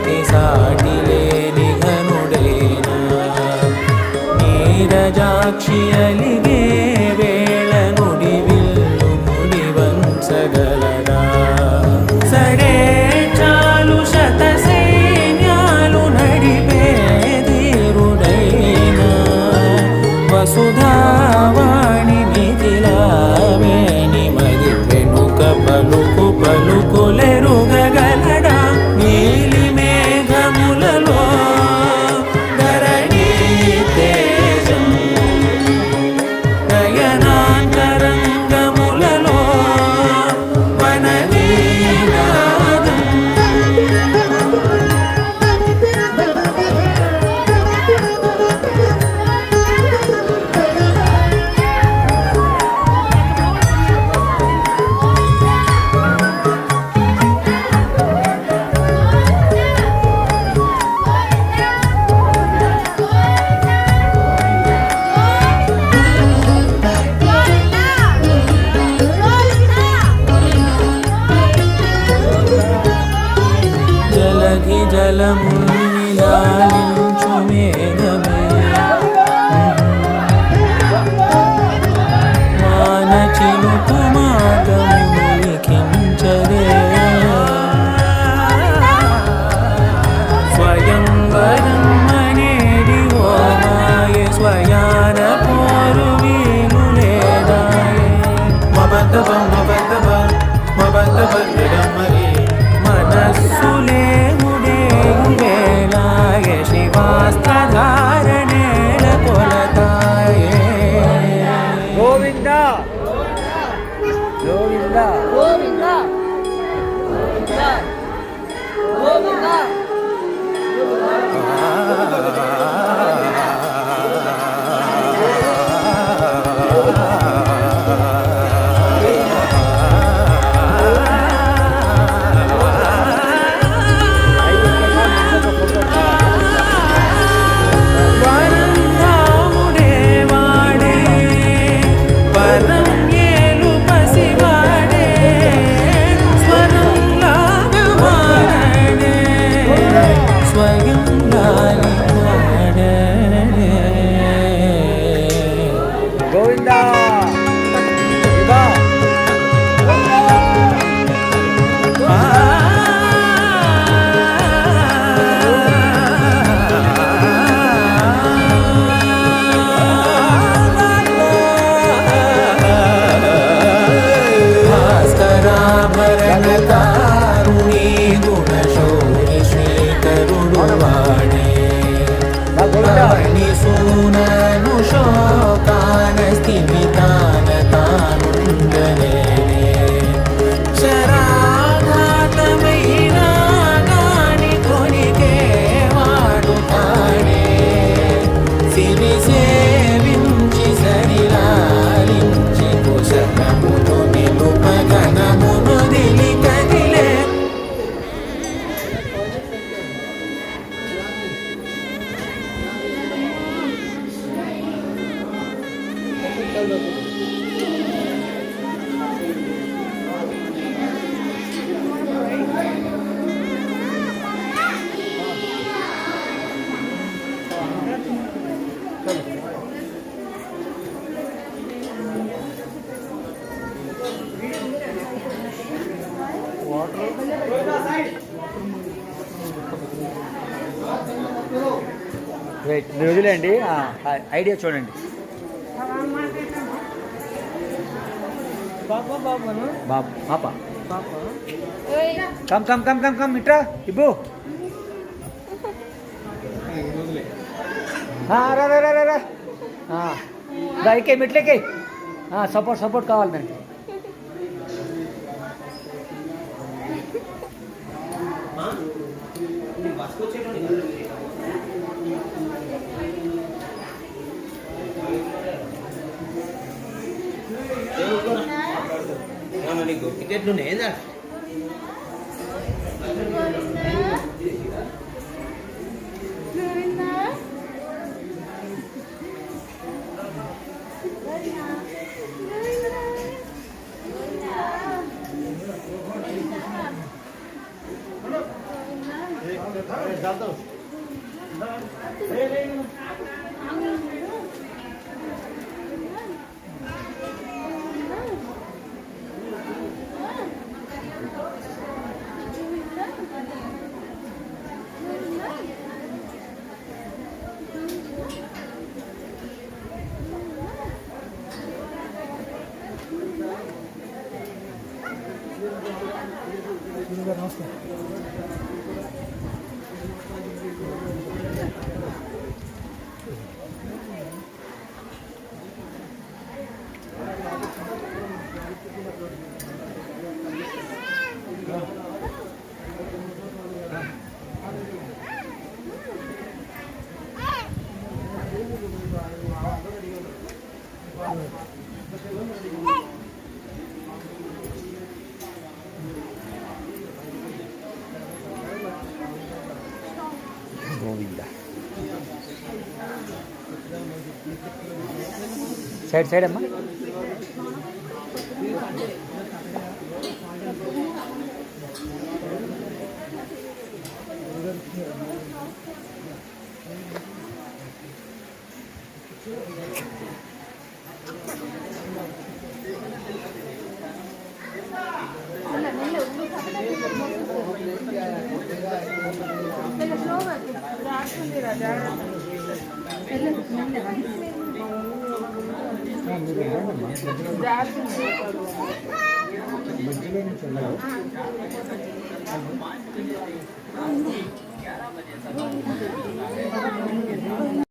శ్రీపతి సాటిలేని ఘనుడేనా నీరజాక్షి అలిగే వేళ నుడి విల్లు ముడి వంచగలడా సరే చాలు శత సైన్యాలు నడిపే ధీరుడైనా వసుధావాణి మిథిలావేణి మది వెనుక పలుకు పలుకులెరుగగలడా నీలి మేఘములలో ధరణి తేజం నయనాంతరంగములలో వనవీనాదం జలధి జలములాలించు మేఘమే వాన చినుకు మాటము లిఖించదే స్వయంవరం అనేడి ఓ మాయే స్వయాన పోరు వీలు లేదాయే మబద్దబ మబద్దబ మబద్దబ మరి మనస్సులే వేళాయ శివాస్త్రధారణేల కొలతాయే గోవింద గోవింద గోవింద గోవింద వరంధాముడే వాడే వరం ఏలు పసివాడే స్వరం లాగవాడే స్వయం లాగవాడే గోవింద భాస్కరాభరణతారుణీ గుణశౌరి శ్రీకరుడు వాడే ధరణి సూనను శోకాన స్థిమితాన తానుండలేనే శరాఘాతమైన గాని కొనికే వాడు తానే సిరి సేవించి సరిలాలించి కుశలమును నిలుపగనమును దిలి కదిలే రైట్ మీరు వదిలేండి ఐడియా చూడండి బాబా బాబాను బాబు పాప పాప come come come come come ఇట్రా ఇబ్బు రా రా రా రా రా ఎక్కే మెట్లెక్కే సపోర్ట్ సపోర్ట్ కావాలి దానికి టికెట్లు నేదా నమస్తే. గోవింద సైడ్ సైడ్ అమ్మా. మధ్యలో నుంచి ఉండవు.